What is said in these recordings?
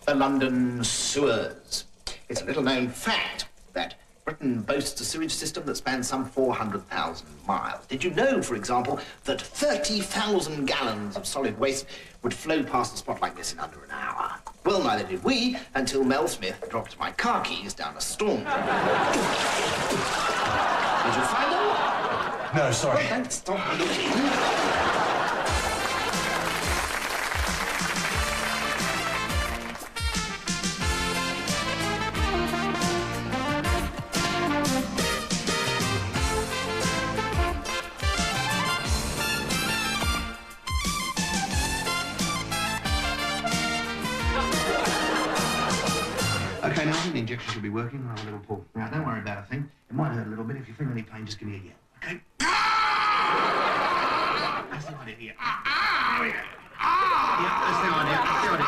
the London sewers. It's a little-known fact that Britain boasts a sewage system that spans some 400,000 miles. Did you know, for example, that 30,000 gallons of solid waste would flow past a spot like this in under an hour? Well, neither did we, until Mel Smith dropped my car keys down a storm drain. Did you find them? No, sorry. Well, don't stop looking. Okay, now I think the injection should be working. I'll have a little pull. Now, don't worry about a thing. It might hurt a little bit. If you feel any pain, just give me a yell, okay? That's the idea, yeah. There we go. Yeah, that's the idea. That's the idea.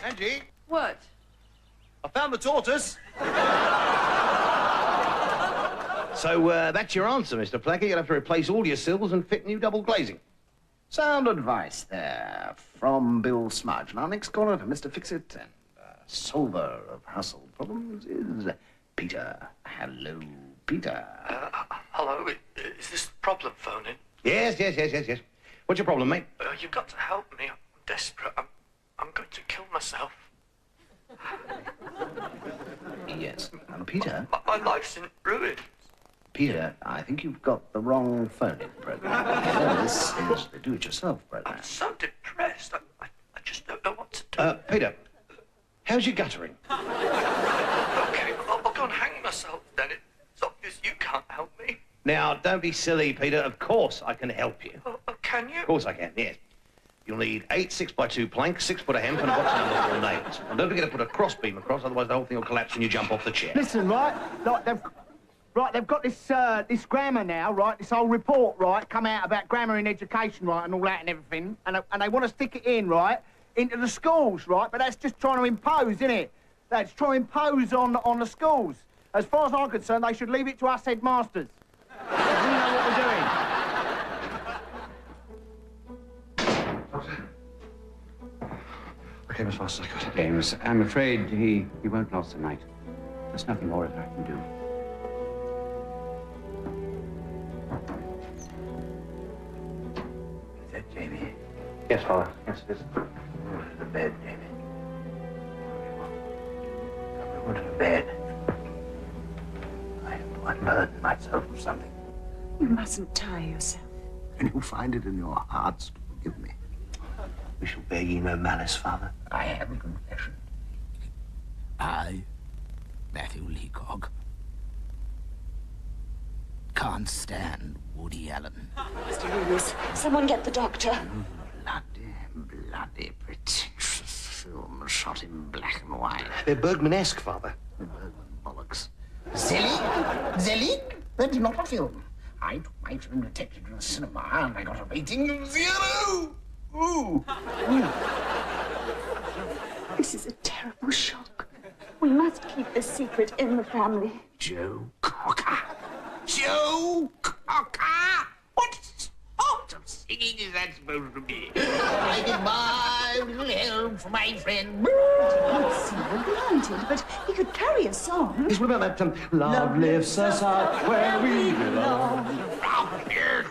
Angie, What? I found the tortoise. So, that's your answer, Mr. Plackett. You'll have to replace all your sills and fit new double glazing. Sound advice there from Bill Smudge. And our next caller for Mr. Fixit and solver of household problems is Peter. Hello, Peter. Hello, is this the problem phoning? Yes. What's your problem, mate? You've got to help me. I'm desperate. I'm going to kill myself. Yes. Peter? My life's in ruins. Peter, I think you've got the wrong phone-in program. This is the do-it-yourself program. I'm so depressed. I just don't know what to do. Peter, how's your guttering? Okay, I'll go and hang myself then. It's obvious you can't help me. Now, don't be silly, Peter. Of course I can help you. Oh, can you? Of course I can, yes. You'll need 8 6x2 planks, 6 foot of hemp, and a box of number 4 nails. And don't forget to put a crossbeam across, otherwise the whole thing will collapse and you jump off the chair. Listen, they've got this grammar now, right? This whole report, right, come out about grammar in education, right, and all that and everything. And they want to stick it in, right, into the schools, right? But that's just trying to impose, isn't it? That's trying to impose on the schools. As far as I'm concerned, they should leave it to us headmasters. We know what we're doing. I came as fast as I could. James, I'm afraid he won't last the night. There's nothing more that I can do. Is that Jamie? Yes, Father. Yes, it is. Go to the bed, Jamie. Go to the bed. I have to unburden myself of something. You mustn't tire yourself. And you find it in your hearts to forgive me. We shall bear ye no malice, Father. I have a confession. I, Matthew Leacock, can't stand Woody Allen. Mr. Loomis, someone get the doctor. Bloody pretentious film shot in black and white. They're Bergman-esque, Father. Bergman bollocks. Zelig? That's not a film. I took my film detective to the cinema and I got a rating of 0. Ooh. This is a terrible shock. We must keep this secret in the family. Joe Cocker. Joe Cocker! What sort of singing is that supposed to be? I give my little help for my friend. Not single-minded, but he could carry a song. Yes, what about that, Love lifts us up where we belong. From here.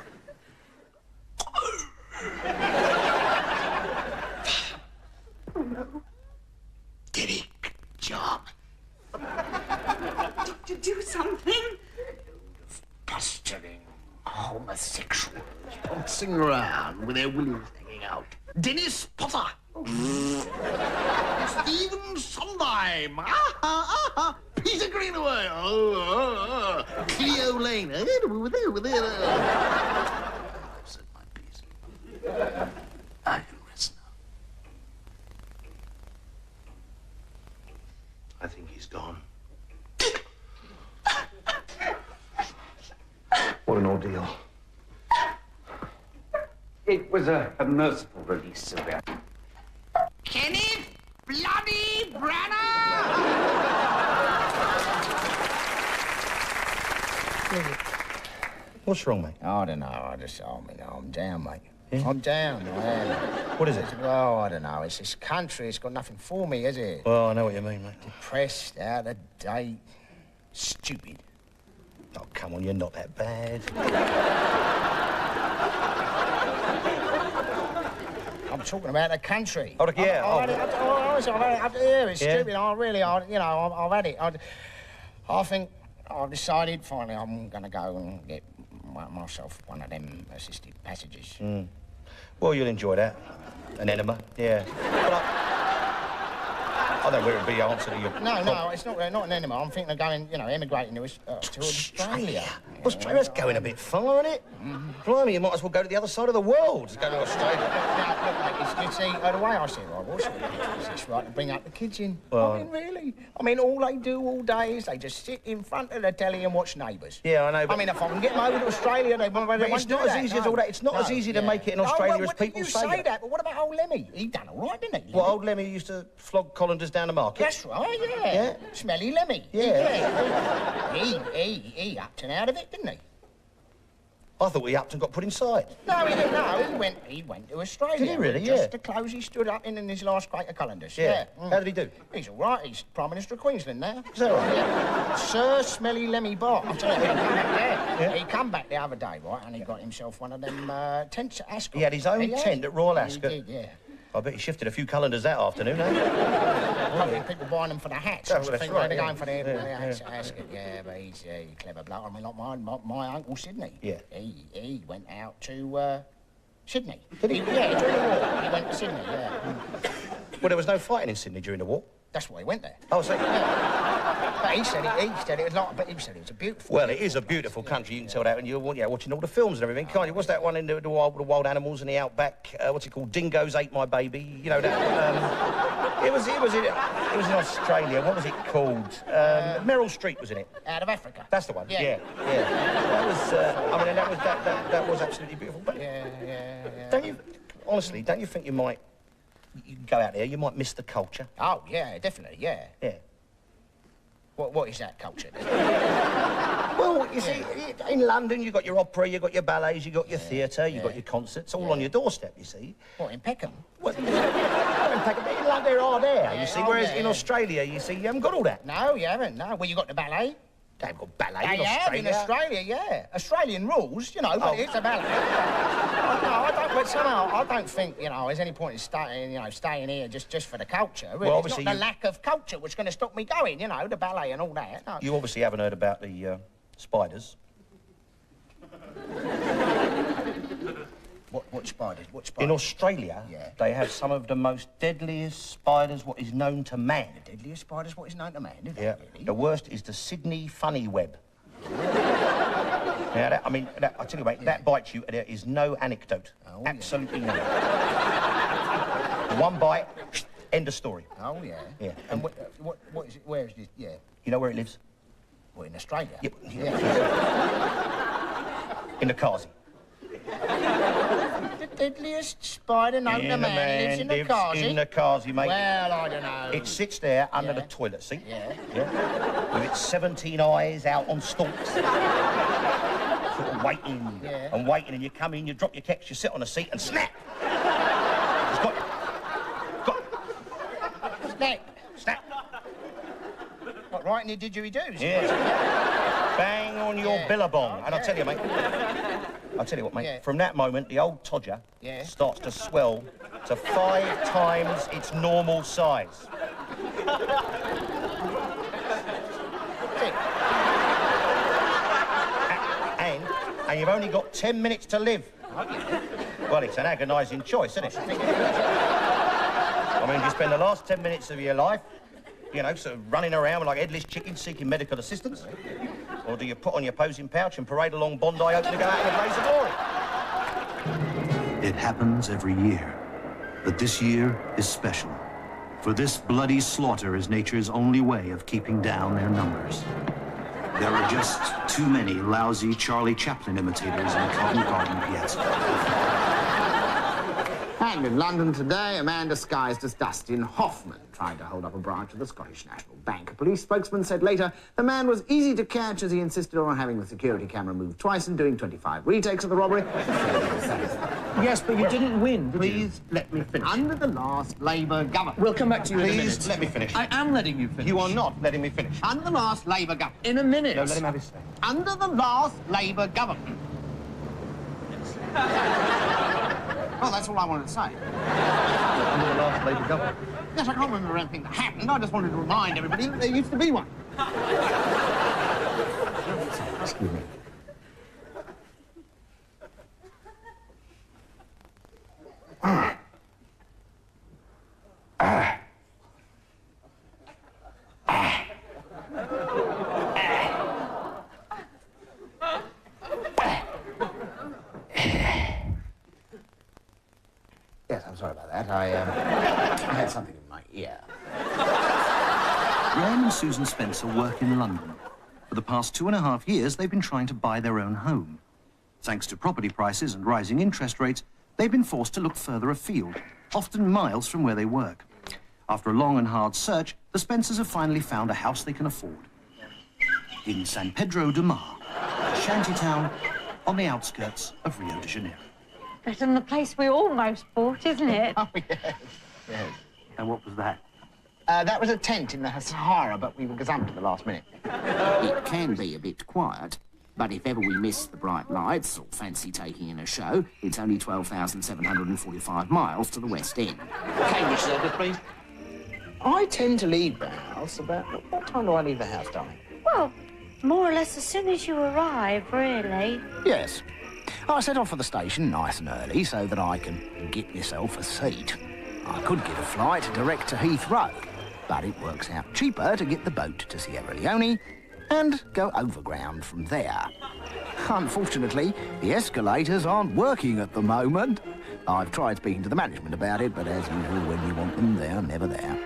Oh, no. Did he? Job. Doctor, do something. Posturing homosexuals bouncing around with their willies hanging out. Dennis Potter. Stephen Sondheim. Peter Greenaway. Cleo Lane. Said my piece. I can rest now. I think he's gone. What an ordeal. It was a merciful release, Sylvia. Kenneth Bloody Branagh! What's wrong, mate? I don't know. I'm down, mate. Yeah? I'm down, I am. What is it? Well, I don't know. It's this country. It's got nothing for me, is it? Well, I know what you mean, mate. Depressed, out of date, stupid. Oh, come on, you're not that bad. I'm talking about the country. Oh, yeah. I've had it up here. It's stupid. I've had it. I think I've decided finally I'm going to go and get myself one of them assisted passages. Mm. Well, you'll enjoy that. An enema, yeah. But I don't know where it'd be the answer to your... No, it's not an enema. I'm thinking of going, emigrating to Australia. Australia's going a bit far, isn't it? Blimey, you might as well go to the other side of the world to go to Australia. Now, look, mate, you see, the way I see it, is it's right to bring up the kids in. Well, I mean, really. I mean, all they do all day is they just sit in front of the telly and watch Neighbours. Yeah, I know, but... I mean, if I can get them over to Australia, they won't do that. It's not as easy as all that. It's not as easy to make it in Australia as people say. You say that, but what about old Lemmy? He done all right, didn't he? Well, old Lemmy used to flog colanders down the market. That's right, yeah. Smelly Lemmy. Yeah. He upped and out of it, didn't he? I thought he upped and got put inside. No, he didn't. No, he went to Australia. Did he really? Just the clothes he stood up in his last crate of colanders. Yeah. How did he do? He's all right. He's Prime Minister of Queensland now. Is that right? Yeah. Sir Smelly Lemmy Bart. I'm telling you, he come back the other day, right, and he got himself one of them tents at Ascot. He had his own tent at Royal Ascot. He did, yeah. I bet he shifted a few colanders that afternoon, eh? Probably people buying them for the hats. Oh, well, that's right, They're going for the hats at Ascot. Yeah, but he's a clever bloke. I mean, like my uncle Sydney. Yeah. He went out to Sydney. Did he? Yeah, during the war. He went to Sydney, yeah. Well, there was no fighting in Sydney during the war. That's why he went there. Oh, so... But he said it was like, but he said it was a beautiful... Well, it is a beautiful country. You can tell that when you're watching all the films and everything, can't you? What's that one in the wild animals in the outback? What's it called? Dingoes Ate My Baby. You know that. It was in Australia. What was it called? Meryl Streep was in it. Out of Africa. That's the one. Yeah. That was. I mean, that was absolutely beautiful. But don't you think you might? You go out there, you might miss the culture. Oh yeah, definitely. Yeah. Yeah. What is that culture? Well, you see, in London, you've got your opera, you've got your ballets, you've got your theatre, you've got your concerts, all on your doorstep, you see. What, in Peckham? Well, in Peckham, in London, they're all there, you see, whereas in Australia, you see, you haven't got all that. No, you haven't, no. Well, you got the ballet. They've got ballet in Australia. They have in Australia, yeah. Australian rules, but it's a ballet. I don't think, there's any point in staying here just for the culture. Really. Well, obviously, it's not the lack of culture which is going to stop me going, the ballet and all that. No. You obviously haven't heard about the spiders. What spiders? What spiders? In Australia, they have some of the most deadliest spiders what is known to man. The deadliest spiders what is known to man, Yeah. Really? The worst is the Sydney funny web. Now, I'll tell you, mate, that bites you, and there is no anecdote. Oh, absolutely none. One bite, end of story. Oh, yeah. Yeah. And what is it? Where is this? Yeah. You know where it lives? Well, in Australia? Yeah. In the Kazi. The deadliest spider known to man lives in the Kazi? In the Kazi, mate. Well, I don't know. It sits there under the toilet seat. Yeah. With its 17 eyes out on stalks. Sort of waiting and waiting, and you come in, you drop your keks, you sit on the seat, and snap! It's got you. Snap! What, right in your didgeridoo? Yeah. Bang on your billabong. And I'll tell you, mate, from that moment, the old todger starts to swell to 5 times its normal size. And you've only got 10 minutes to live. Well, it's an agonising choice, isn't it? I mean, you spend the last 10 minutes of your life, sort of running around like headless chickens seeking medical assistance? Or do you put on your posing pouch and parade along Bondi hoping to go out in a blaze of glory? It happens every year, but this year is special. For this bloody slaughter is nature's only way of keeping down their numbers. There are just too many lousy Charlie Chaplin imitators in Covent Garden Piazza. And in London today, a man disguised as Dustin Hoffman tried to hold up a branch of the Scottish National Bank. A police spokesman said later the man was easy to catch as he insisted on having the security camera moved twice and doing 25 retakes of the robbery. Yes, but you didn't win, did you? Please let me finish. Under the last Labour government. We'll come back to you in a minute. Please let me finish. I am letting you finish. You are not letting me finish. Under the last Labour government. In a minute. No, let him have his say. Under the last Labour government. Oh, that's all I wanted to say. Under the last Labour government. Yes, I can't remember anything that happened. I just wanted to remind everybody that there used to be one. Excuse me. Yes, I'm sorry about that. I had something in my ear. Graham and Susan Spencer work in London. For the past 2.5 years, they've been trying to buy their own home. Thanks to property prices and rising interest rates, they've been forced to look further afield, often miles from where they work. After a long and hard search, the Spencers have finally found a house they can afford. In San Pedro de Mar, a shanty town on the outskirts of Rio de Janeiro. Better than the place we almost bought, isn't it? Oh, yes. Yes. And what was that? That was a tent in the Sahara, but we were gazumped at the last minute. It can be a bit quiet, but if ever we miss the bright lights or fancy taking in a show, it's only 12,745 miles to the West End. Cambridge service, please. I tend to leave the house about... What time do I leave the house, darling? Well, more or less as soon as you arrive, really. Yes. I set off for the station nice and early so that I can get myself a seat. I could get a flight direct to Heathrow, but it works out cheaper to get the boat to Sierra Leone and go overground from there. Unfortunately, the escalators aren't working at the moment. I've tried speaking to the management about it, but as usual, when you want them, they're never there.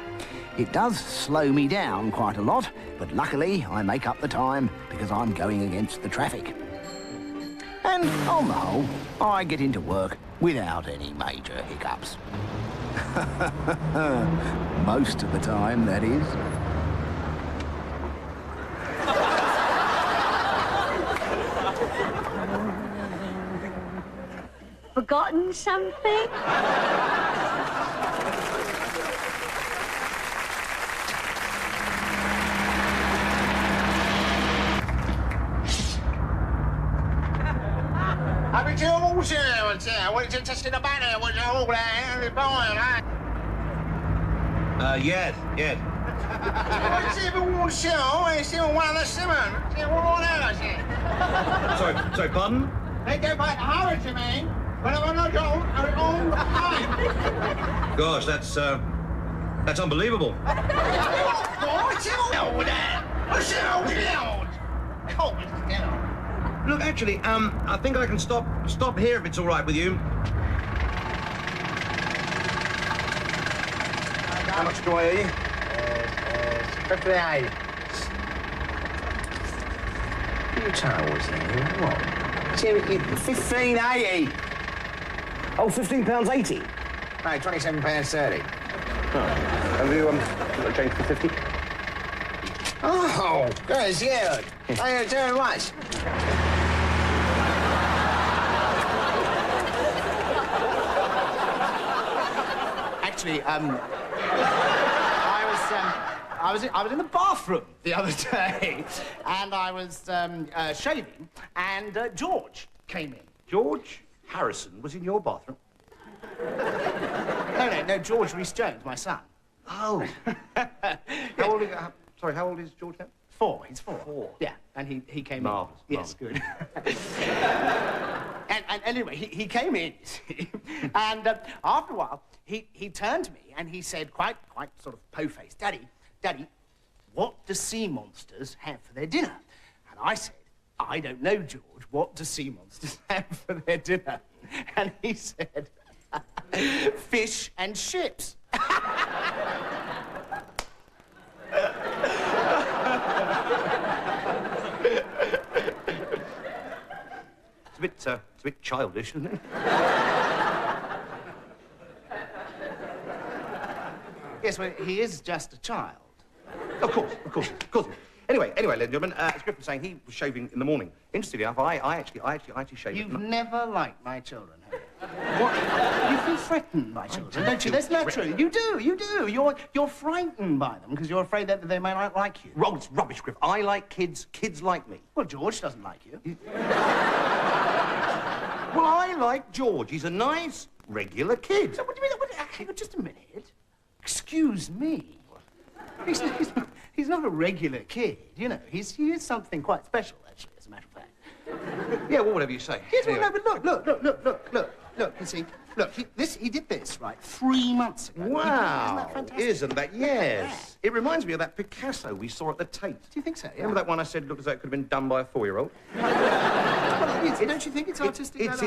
It does slow me down quite a lot, but luckily I make up the time because I'm going against the traffic. And on the whole, I get into work without any major hiccups. Most of the time, that is. Forgotten something? Yes. Sorry, pardon? They go by Howard, you mean? But I'm not on the time. Gosh, that's unbelievable. Look, actually, I think I can stop here if it's all right with you. How much do I owe you? 58. You towels there, what? 15.80. Oh, £15.80. No, £27.30. Have you got a change for 50? Oh, there's you. Thank you very much. Actually, I was in the bathroom the other day, and I was shaving, and George came in. George Harrison was in your bathroom? No, George Rhys-Jones, my son. Oh. How old is George now? 4. He's 4. 4. Yeah, and he came Marvellous, in. Yes, good. and anyway, he came in, you see, and after a while, he turned to me and he said, quite sort of po-faced, Daddy, what do sea monsters have for their dinner? And I said, I don't know, George, what do sea monsters have for their dinner? And he said, fish and ships. it's a bit childish, isn't it? Yes, well, he is just a child. Of course. Anyway, ladies and gentlemen, as Griffin was saying, he was shaving in the morning. Interestingly enough, I actually shave. You've never liked my children, have you? What? You feel thrightened by children, don't you? That's not true. You do. You're frightened by them because you're afraid that they may not like you. It's rubbish, Griff. I like kids. Kids like me. Well, George doesn't like you. Well, I like George. He's a nice, regular kid. So what do you mean? Hang on just a minute. Excuse me. He's not a regular kid, you know. He is something quite special, actually, as a matter of fact. Yeah, well, whatever you say. Yes, well, no, but look, you see, he did this, right, 3 months ago. Wow. Isn't that fantastic? Isn't that? Yes. It reminds me of that Picasso we saw at the Tate. Do you think so? Yeah. Remember that one I said looked as though it could have been done by a 4-year-old? Don't you think it's artistic? It's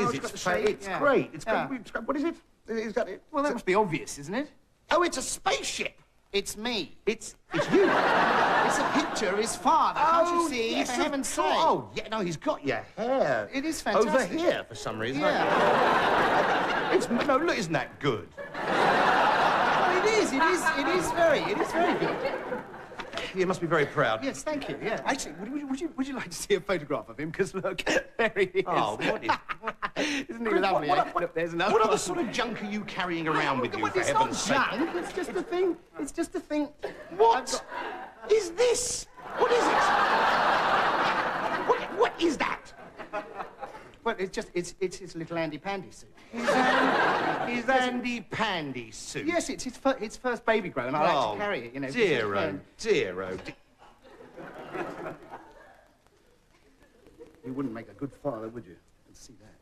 great. It's great. What is it? Well, that must be obvious, isn't it? Oh, it's a spaceship. It's me. It's you. It's a picture of his father. Can't you see? Yes, For heaven's sake. Oh, yeah, no, he's got your hair. It is fantastic. Over here, for some reason. Yeah. Look, isn't that good? Well, it is. It is very good. You must be very proud. Yes, thank you. Yeah. Actually, would you like to see a photograph of him? Because look, there he is. Oh, what is? Isn't he lovely? Look, there's another. What other sort of junk are you carrying around with you? It's not junk. It's just a thing. It's just a thing. What is this? What is it? What is that? Well, it's his little Andy Pandy suit. His Andy Pandy suit. Yes, it's his first baby grow, and I like to carry it. You know. Dear, oh dear. You wouldn't make a good father, would you? I can see that.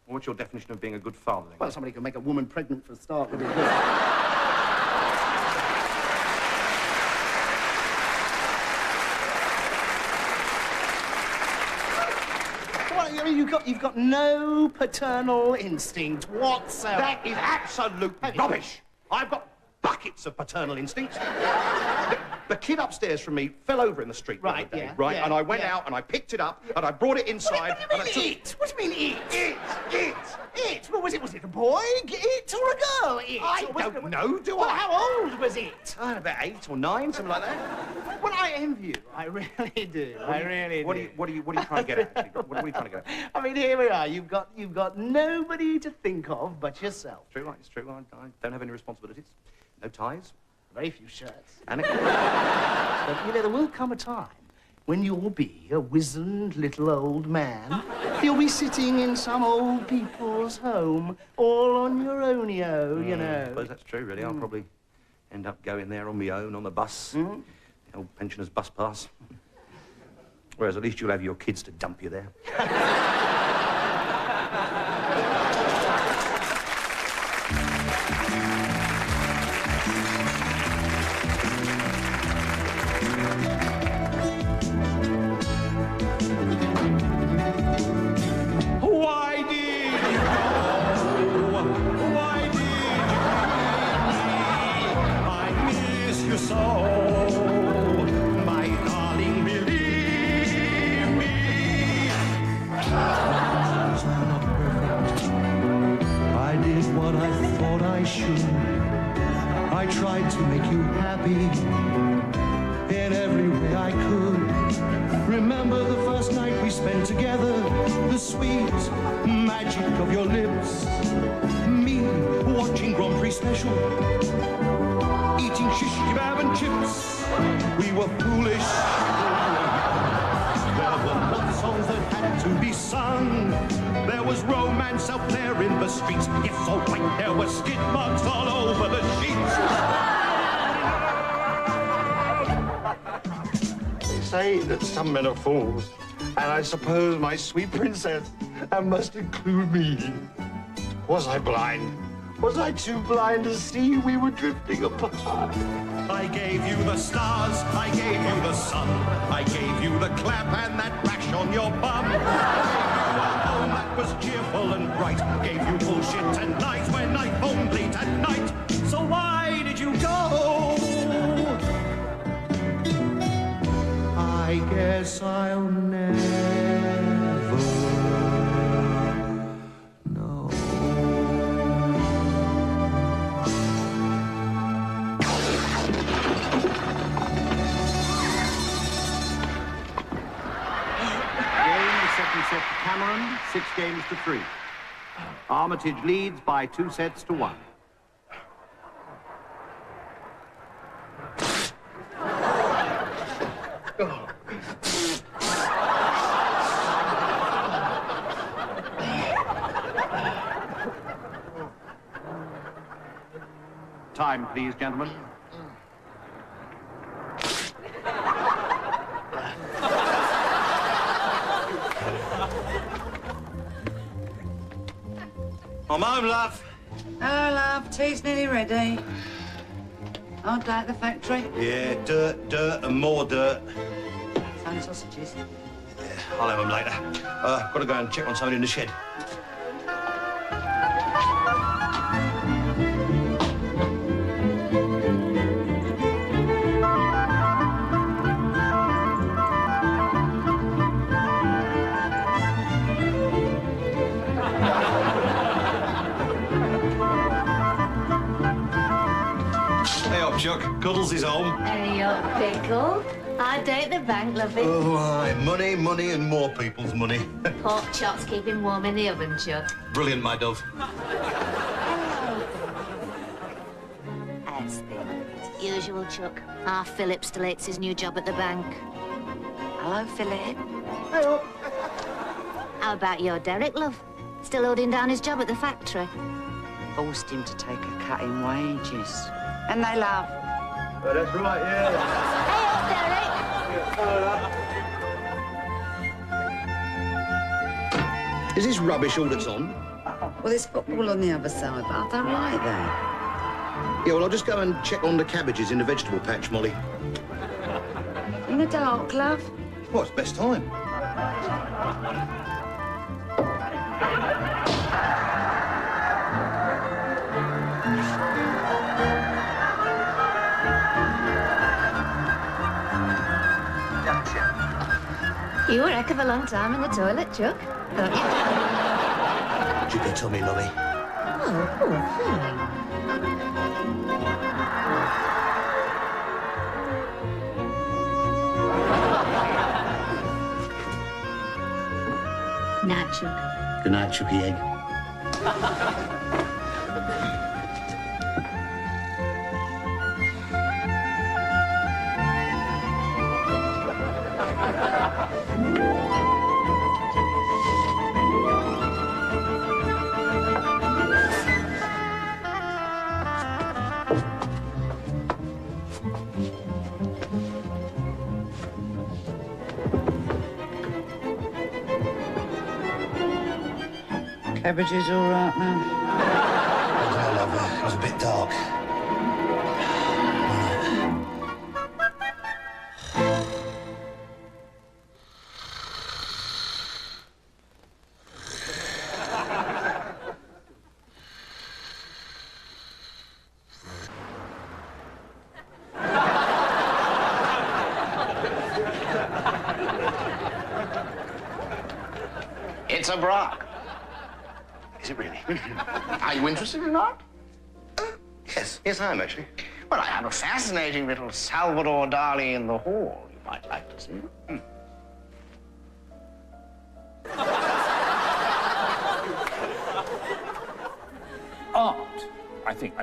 What's your definition of being a good father, then? Well, somebody can make a woman pregnant for a start, would it? You've got no paternal instinct whatsoever. That is absolute rubbish. I've got buckets of paternal instincts. The kid upstairs from me fell over in the street the other day, right? And I went out and I picked it up and I brought it inside. What do you mean it? What do you mean it? It? What was it? Was it a boy? It or a girl? It? I don't know, do I? Well, how old was it? About 8 or 9, something like that. Well, I envy you. I really do. I really do. What are you trying to get at? Actually? What are you trying to get at? I mean, here we are. You've got nobody to think of but yourself. It's true. I don't have any responsibilities. No ties. Very few shirts. And but, you know, there will come a time when you'll be a wizened little old man. You'll be sitting in some old people's home, all on your own-io, you know. I suppose that's true, really. I'll probably end up going there on my own on the bus. The old pensioner's bus pass. Whereas at least you'll have your kids to dump you there. I tried to make you happy in every way I could. Remember the first night we spent together, the sweet magic of your lips, me watching Grand Prix special, eating shish kebab and chips. We were foolish. There were love songs that had to be sung. There was romance out there in the streets. Yes, all right, there were skid marks all over the sheets. They say that some men are fools, and I suppose my sweet princess must include me. Was I blind? Was I too blind to see we were drifting apart? I gave you the stars, I gave you the sun, I gave you the clap and that rash on your bum. That was cheerful and bright. Gave you bullshit tonight when I phoned late at night. So why did you go? I guess I'll never set to Cameron, 6 games to 3. Armitage leads by 2 sets to 1. Time, please, gentlemen. I'm home, love. Hello, love. Tea's nearly ready. Hard day at the factory. Yeah, dirt, and more dirt. Some sausages. Yeah, I'll have them later. Got to go and check on somebody in the shed. Chuck, Cuddles is home. Hey up, Pickle. I date the bank, lovey. Oh, aye. Money, money, and more people's money. Pork chops keep him warm in the oven, Chuck. Brilliant, my dove. How's things? Usual, Chuck. Our Philip still hates his new job at the bank. Hello, Philip. Hello. How about your Derek, love? Still holding down his job at the factory? Forced him to take a cut in wages. And they laugh. Oh, that's right, yeah. Hey up, Derek! Is this rubbish all that's on? Well, there's football on the other side, but I don't like that. Yeah, well, I'll just go and check on the cabbages in the vegetable patch, Molly. In the dark, love? Well, it's best time. You were a heck of a long time in the toilet, Chuck, don't you? You can tell me, lovey. Oh, poor thing. Night, Chuck. Good night, Chucky Egg. Cabbages all right now? I don't know, love. It was a bit dark. It's a bra. Is it really? Are you interested in that? Yes. Yes, I am, actually. Well, I have a fascinating little Salvador Dali in the hall you might like to see. Art, I think,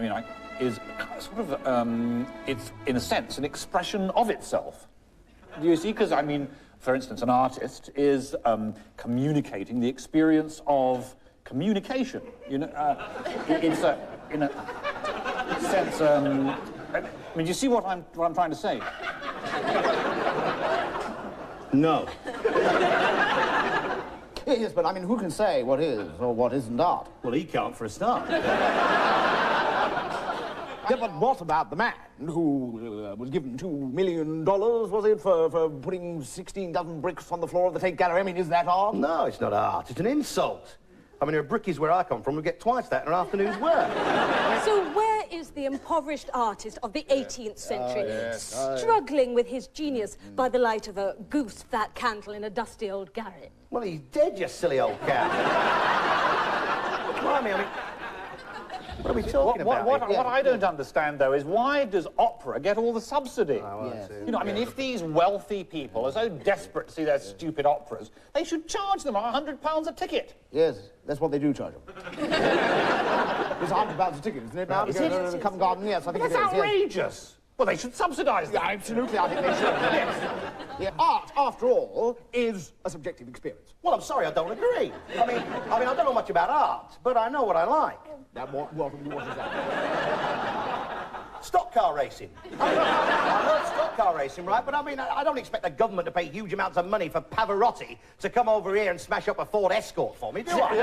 is sort of, it's, in a sense, an expression of itself. Do you see? Because, for instance, an artist is communicating the experience of communication. You know, it's in a sense. Do you see what I'm trying to say? No. Yes, but who can say what is or what isn't art? Well, he can't for a start. Yeah, but what about the man who was given $2 million, was it, for putting 16 dozen bricks on the floor of the Tate Gallery? Is that art? No, it's not art. It's an insult. There are brickies where I come from who get twice that in an afternoon's work. So where is the impoverished artist of the 18th century, struggling with his genius by the light of a goose-fat candle in a dusty old garret? Well, he's dead, you silly old cat. Blimey, What are we talking about? What I don't understand, though, is why does opera get all the subsidy? You know, I mean, if these wealthy people are so desperate to see their stupid operas, they should charge them £100 a ticket. Yes, that's what they do charge them. It's £100 a ticket, isn't it? Now, Is it? to Covent Garden, yes, I think That's it is. outrageous. Yes. Well, they should subsidise them. Yeah, absolutely, I think they should. Yes. Yeah, art, after all, is a subjective experience. Well, I'm sorry, I don't agree. I mean, I don't know much about art, but I know what I like. Now, what is that? Stock car racing. I love stock car racing, right? But I don't expect the government to pay huge amounts of money for Pavarotti to come over here and smash up a Ford Escort for me, do I?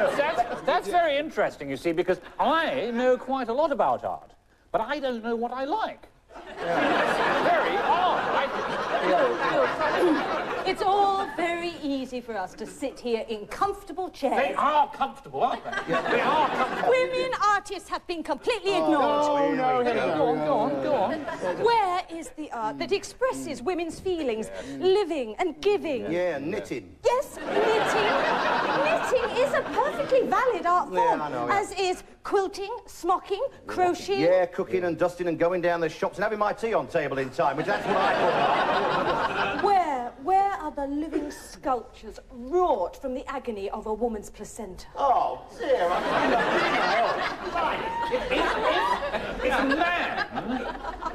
That's very interesting, you see, because I know quite a lot about art, but I don't know what I like. It's very odd. It's all very easy for us to sit here in comfortable chairs. They are comfortable, aren't they? They are comfortable. Women artists have been completely ignored. Go on. Where is the art that expresses women's feelings, living and giving? Yeah, knitting. Yes, knitting. Knitting is a perfectly valid art form, as is quilting, smocking, crocheting. Yeah, cooking and dusting and going down the shops and having my tea on table in time, which that's what I call art. Where are the living sculptures wrought from the agony of a woman's placenta? Oh, dear,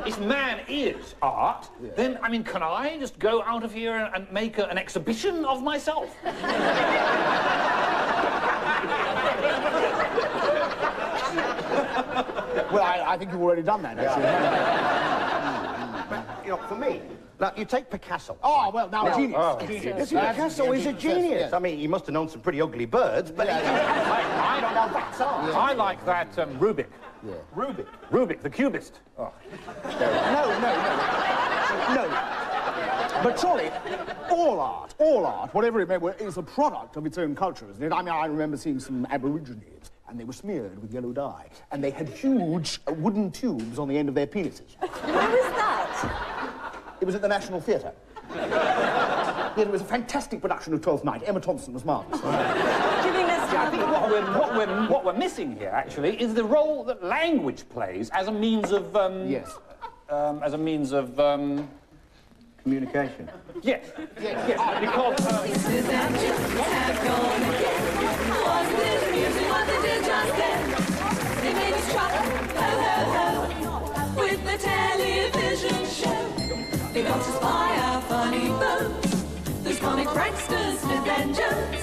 If man is art, then, I mean, can I just go out of here and make an exhibition of myself? Well, I think you've already done that, actually. But, you know, for me, now, you take Picasso. Oh, well, now, a genius. Yes, Picasso is a genius. Yes. I mean, he must have known some pretty ugly birds, but I don't know that's art. I like that Rubik. Yeah. Rubik, the cubist. Oh. No. But surely, all art, whatever it may be, is a product of its own culture, isn't it? I mean, I remember seeing some Aborigines, and they were smeared with yellow dye, and they had huge wooden tubes on the end of their penises. Where was that? It was at the National Theatre. It was a fantastic production of Twelfth Night. Emma Thompson was marvellous. I think what we're missing here, actually, is the role that language plays as a means of as a means of communication. Yes. Because they made us try, ho ho ho, with the television show. They got us by our funny bones. Those comic pranksters, Smith and Jones.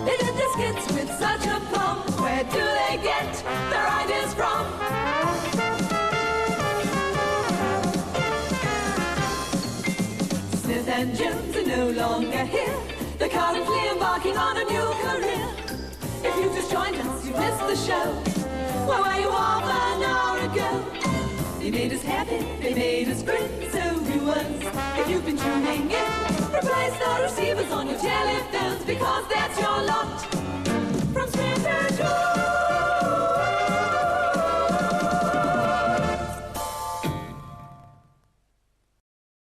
They did their skits with such aplomb. Where do they get their ideas from? Smith and Jones are no longer here. They're currently embarking on a new career. If you just joined us, you missed the show. Where were you half an hour ago? They made us happy, they made us grin. So viewers, if you've been tuning in, replace the receivers on your telephones, because that's your